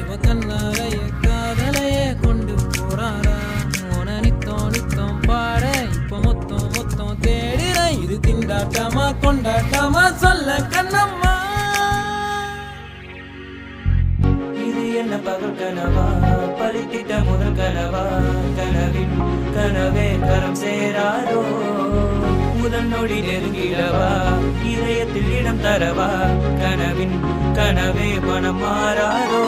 இவ கண்ணாரைய காதலையே கொண்டு போறாரா உன நித்தம் பாட இப்ப மொத்தம் தேடுற இது திண்டாட்டமா கொண்டாட்டமா சொல்ல கண்ணம்மா இது என்ன பகல் கனவா பழித்திட்ட முதல் கனவா கனவின் கனவே கரம் சேராரோ முதல் நொடி நெருங்கிடவா இதயத்தில் இடம் தரவா கனவின் கனவே மனம் மாறாரோ